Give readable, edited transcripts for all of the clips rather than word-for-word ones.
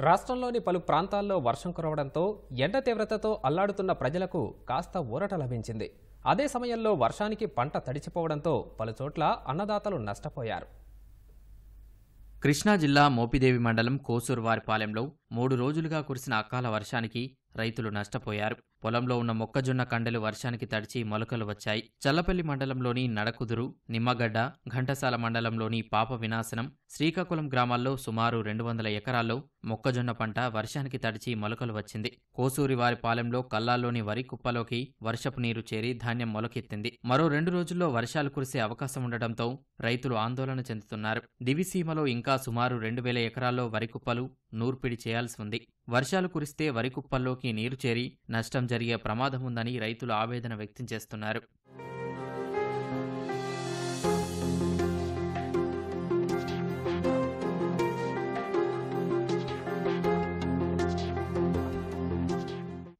రాష్ట్రంలోని పలు ప్రాంతాల్లో వర్షం కురవడంతో ఎండ తీవ్రతతో అల్లాడుతున్న ప్రజలకు కాస్త ఊరట లభించింది. అదే సమయంలో వర్షానికి పంట తడిచిపోవడంతో పలుచోట్ల అన్నదాతలు నష్టపోయారు. కృష్ణా జిల్లా మోపిదేవి మండలం కోసూరువారిపాలెంలో 3 రోజులుగా కురిసిన అకాల వర్షానికి రైతులు నష్టపోయారు. పొలంలో ఉన్న మొక్కజొన్న కండెలు వర్షానికి తడిచి మొలకలు వచ్చాయి. చల్లపల్లి మండలంలోని నడకుదురు, నిమ్మగడ్డ, ఘంటసాల మండలంలోని పాప వినాశనం, శ్రీకాకుళం గ్రామాల్లో సుమారు 200 ఎకరాల్లో మొక్కజొన్న పంట వర్షానికి తడిచి మొలకలు వచ్చింది. కోసూరివారిపాలెంలో కల్లాల్లోని వరి కుప్పలోకి వర్షపు నీరు చేరి ధాన్యం మొలకెత్తింది. మరో 2 రోజుల్లో వర్షాలు కురిసే అవకాశం ఉండటంతో రైతులు ఆందోళన చెందుతున్నారు. దివిసీమలో ఇంకా సుమారు 2000 ఎకరాల్లో వరి కుప్పలు నూర్పిడి చేయాల్సి ఉంది. వర్షాలు కురిస్తే వరి కుప్పల్లోకి నీరు చేరి నష్టం జరిగే ప్రమాదం ఉందని రైతులు ఆవేదన వ్యక్తం చేస్తున్నారు.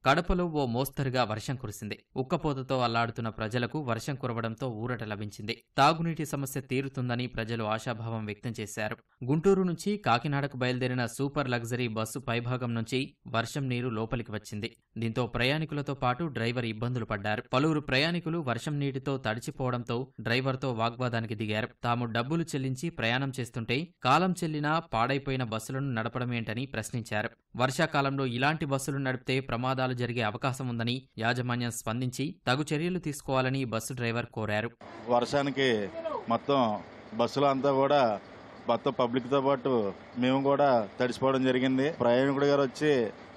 కడపలో ఓ మోస్తరుగా వర్షం కురిసింది. ఉక్కపోతతో అల్లాడుతున్న ప్రజలకు వర్షం కురవడంతో ఊరట లభించింది. తాగునీటి సమస్య తీరుతుందని ప్రజలు ఆశాభావం వ్యక్తం చేశారు. గుంటూరు నుంచి కాకినాడకు బయలుదేరిన సూపర్ లగ్జరీ బస్సు పైభాగం నుంచి వర్షం నీరు లోపలికి వచ్చింది. దీంతో ప్రయాణికులతో పాటు డ్రైవర్ ఇబ్బందులు పడ్డారు. పలువురు ప్రయాణికులు వర్షం నీటితో తడిచిపోవడంతో డ్రైవర్తో వాగ్వాదానికి దిగారు. తాము డబ్బులు చెల్లించి ప్రయాణం చేస్తుంటే కాలం చెల్లినా పాడైపోయిన బస్సులను నడపడమేంటని ప్రశ్నించారు. వర్షాకాలంలో ఇలాంటి బస్సులు నడిపితే ప్రమాదాలు జరిగే అవకాశం ఉందని యాజమాన్యం స్పందించి తగు చర్యలు తీసుకోవాలని బస్సు డ్రైవర్ కోరారు. వర్షానికి మొత్తం బస్సులో అంతా కూడా మొత్తం పబ్లిక్తో పాటు మేము కూడా తడిసిపోవడం జరిగింది. ప్రయాణికుడు గారు వచ్చి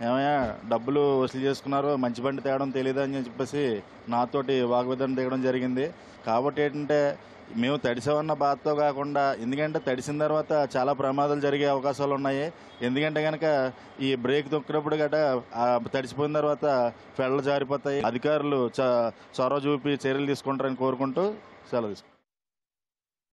ఏమయ్యా డబ్బులు వసూలు చేసుకున్నారు, మంచి బండి తేవడం తెలియదు అని చెప్పేసి నాతోటి వాగ్వాదం దిగడం జరిగింది. కాబట్టి ఏంటంటే మేము తడిసామన్న బాధతో కాకుండా, ఎందుకంటే తడిసిన తర్వాత చాలా ప్రమాదాలు జరిగే అవకాశాలు ఉన్నాయి. ఎందుకంటే కనుక ఈ బ్రేక్ తొక్కినప్పుడు గట తడిసిపోయిన తర్వాత ఫెడలు జారిపోతాయి. అధికారులు చొరవ చూపి చర్యలు తీసుకుంటారని కోరుకుంటూ సెలవు తీసుకుంటారు.